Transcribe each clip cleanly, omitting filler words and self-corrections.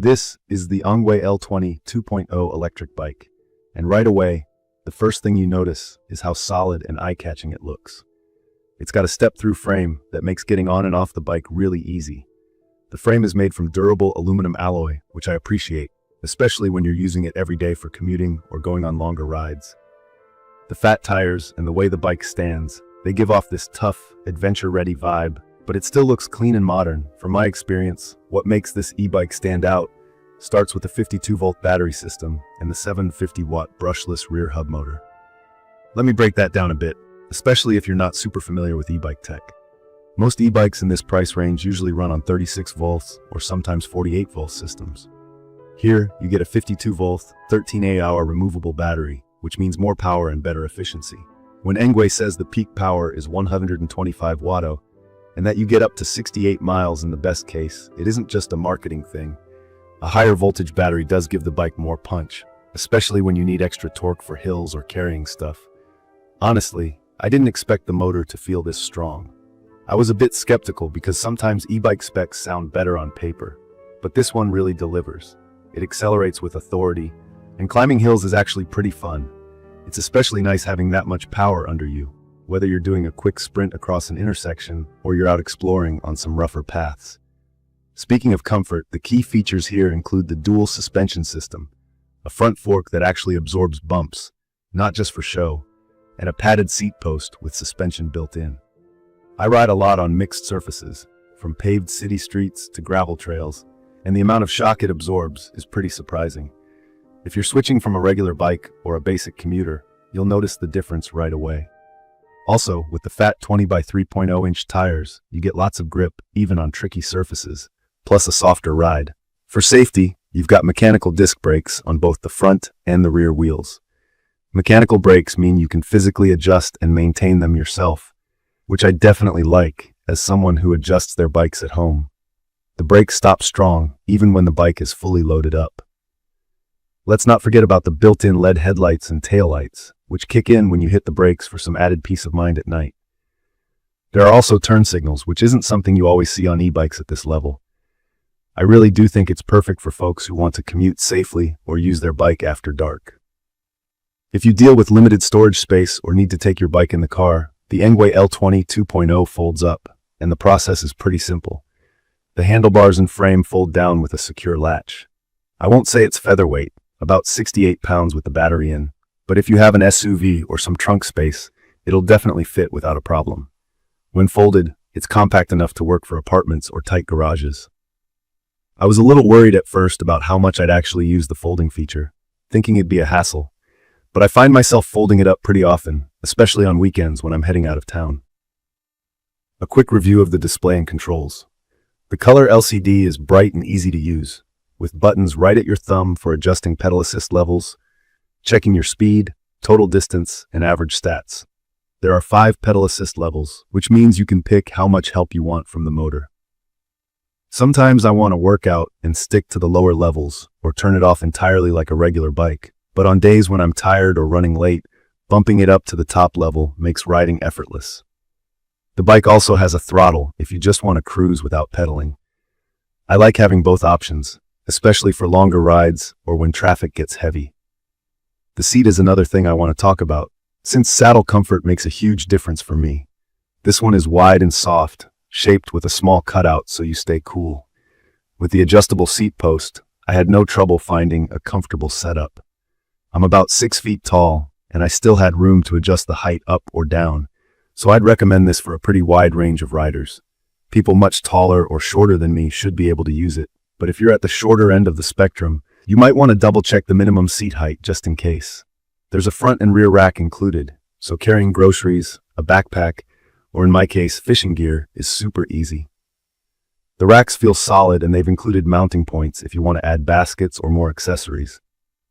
This is the ENGWE L20 2.0 electric bike, and right away, the first thing you notice is how solid and eye-catching it looks. It's got a step-through frame that makes getting on and off the bike really easy. The frame is made from durable aluminum alloy, which I appreciate, especially when you're using it every day for commuting or going on longer rides. The fat tires and the way the bike stands, they give off this tough, adventure-ready vibe, but it still looks clean and modern. From my experience, what makes this e-bike stand out starts with the 52-volt battery system and the 750-watt brushless rear hub motor. Let me break that down a bit, especially if you're not super familiar with e-bike tech. Most e-bikes in this price range usually run on 36 volts or sometimes 48 volt systems. Here, you get a 52-volt, 13Ah removable battery, which means more power and better efficiency. When ENGWE says the peak power is 125 watts, and that you get up to 68 miles in the best case, it isn't just a marketing thing. A higher voltage battery does give the bike more punch, especially when you need extra torque for hills or carrying stuff. Honestly, I didn't expect the motor to feel this strong. I was a bit skeptical because sometimes e-bike specs sound better on paper, but this one really delivers. It accelerates with authority, and climbing hills is actually pretty fun. It's especially nice having that much power under you, whether you're doing a quick sprint across an intersection or you're out exploring on some rougher paths. Speaking of comfort, the key features here include the dual suspension system, a front fork that actually absorbs bumps, not just for show, and a padded seat post with suspension built in. I ride a lot on mixed surfaces, from paved city streets to gravel trails, and the amount of shock it absorbs is pretty surprising. If you're switching from a regular bike or a basic commuter, you'll notice the difference right away. Also, with the fat 20x3.0-inch tires, you get lots of grip even on tricky surfaces, plus a softer ride. For safety, you've got mechanical disc brakes on both the front and the rear wheels. Mechanical brakes mean you can physically adjust and maintain them yourself, which I definitely like as someone who adjusts their bikes at home. The brakes stop strong even when the bike is fully loaded up. Let's not forget about the built-in LED headlights and taillights, which kick in when you hit the brakes for some added peace of mind at night. There are also turn signals, which isn't something you always see on e-bikes at this level. I really do think it's perfect for folks who want to commute safely or use their bike after dark. If you deal with limited storage space or need to take your bike in the car, the ENGWE L20 2.0 folds up, and the process is pretty simple. The handlebars and frame fold down with a secure latch. I won't say it's featherweight, about 68 pounds with the battery in, but if you have an SUV or some trunk space, it'll definitely fit without a problem. When folded, it's compact enough to work for apartments or tight garages. I was a little worried at first about how much I'd actually use the folding feature, thinking it'd be a hassle, but I find myself folding it up pretty often, especially on weekends when I'm heading out of town. A quick review of the display and controls. The color LCD is bright and easy to use, with buttons right at your thumb for adjusting pedal assist levels, checking your speed, total distance, and average stats. There are 5 pedal assist levels, which means you can pick how much help you want from the motor. Sometimes I want to work out and stick to the lower levels or turn it off entirely like a regular bike, but on days when I'm tired or running late, bumping it up to the top level makes riding effortless. The bike also has a throttle if you just want to cruise without pedaling. I like having both options, especially for longer rides or when traffic gets heavy. The seat is another thing I want to talk about, since saddle comfort makes a huge difference for me. This one is wide and soft, shaped with a small cutout so you stay cool. With the adjustable seat post, I had no trouble finding a comfortable setup. I'm about 6 feet tall, and I still had room to adjust the height up or down, so I'd recommend this for a pretty wide range of riders. People much taller or shorter than me should be able to use it, but if you're at the shorter end of the spectrum, you might want to double-check the minimum seat height just in case. There's a front and rear rack included, so carrying groceries, a backpack, or in my case, fishing gear, is super easy. The racks feel solid and they've included mounting points if you want to add baskets or more accessories.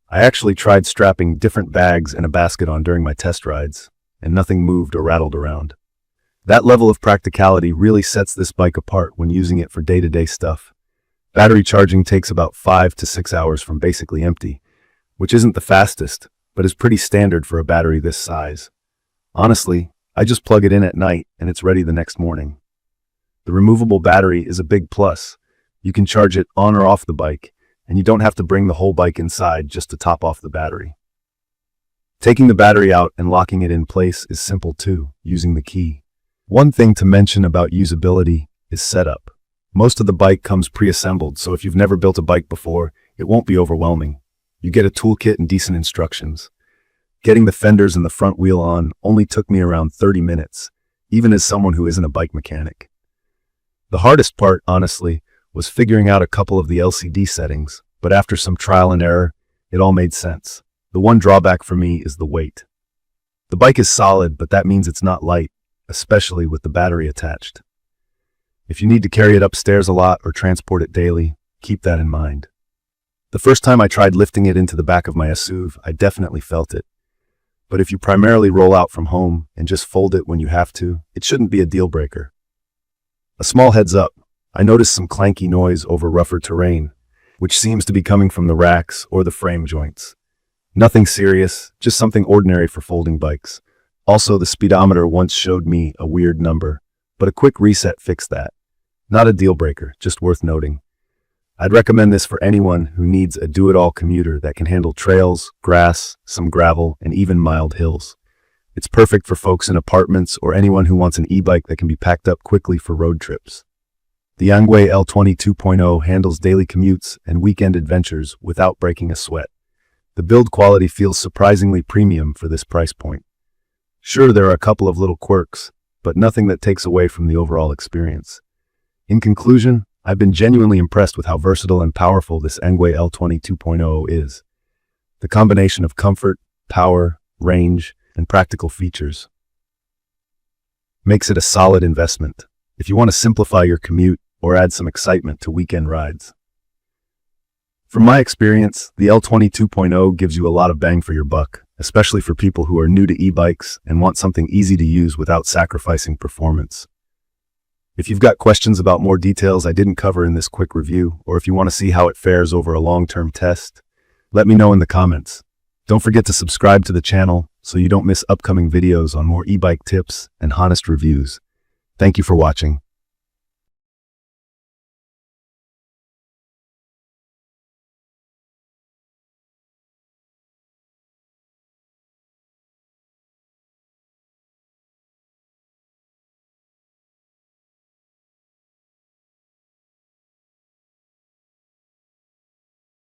I actually tried strapping different bags and a basket on during my test rides, and nothing moved or rattled around. That level of practicality really sets this bike apart when using it for day-to-day stuff. Battery charging takes about 5 to 6 hours from basically empty, which isn't the fastest, but is pretty standard for a battery this size. Honestly, I just plug it in at night and it's ready the next morning. The removable battery is a big plus. You can charge it on or off the bike, and you don't have to bring the whole bike inside just to top off the battery. Taking the battery out and locking it in place is simple too, using the key. One thing to mention about usability is setup. Most of the bike comes pre-assembled, so if you've never built a bike before, it won't be overwhelming. You get a toolkit and decent instructions. Getting the fenders and the front wheel on only took me around 30 minutes, even as someone who isn't a bike mechanic. The hardest part, honestly, was figuring out a couple of the LCD settings, but after some trial and error, it all made sense. The one drawback for me is the weight. The bike is solid, but that means it's not light, especially with the battery attached. If you need to carry it upstairs a lot or transport it daily, keep that in mind. The first time I tried lifting it into the back of my SUV, I definitely felt it. But if you primarily roll out from home and just fold it when you have to, it shouldn't be a deal breaker. A small heads up, I noticed some clanky noise over rougher terrain, which seems to be coming from the racks or the frame joints. Nothing serious, just something ordinary for folding bikes. Also, the speedometer once showed me a weird number, but a quick reset fixed that. Not a deal breaker, just worth noting. I'd recommend this for anyone who needs a do-it-all commuter that can handle trails, grass, some gravel, and even mild hills. It's perfect for folks in apartments or anyone who wants an e-bike that can be packed up quickly for road trips. The ENGWE L20 2.0 handles daily commutes and weekend adventures without breaking a sweat. The build quality feels surprisingly premium for this price point. Sure, there are a couple of little quirks, but nothing that takes away from the overall experience. In conclusion, I've been genuinely impressed with how versatile and powerful this ENGWE L20 2.0 is. The combination of comfort, power, range, and practical features makes it a solid investment if you want to simplify your commute or add some excitement to weekend rides. From my experience, the L20 2.0 gives you a lot of bang for your buck, especially for people who are new to e-bikes and want something easy to use without sacrificing performance. If you've got questions about more details I didn't cover in this quick review, or if you want to see how it fares over a long-term test, let me know in the comments. Don't forget to subscribe to the channel so you don't miss upcoming videos on more e-bike tips and honest reviews. Thank you for watching.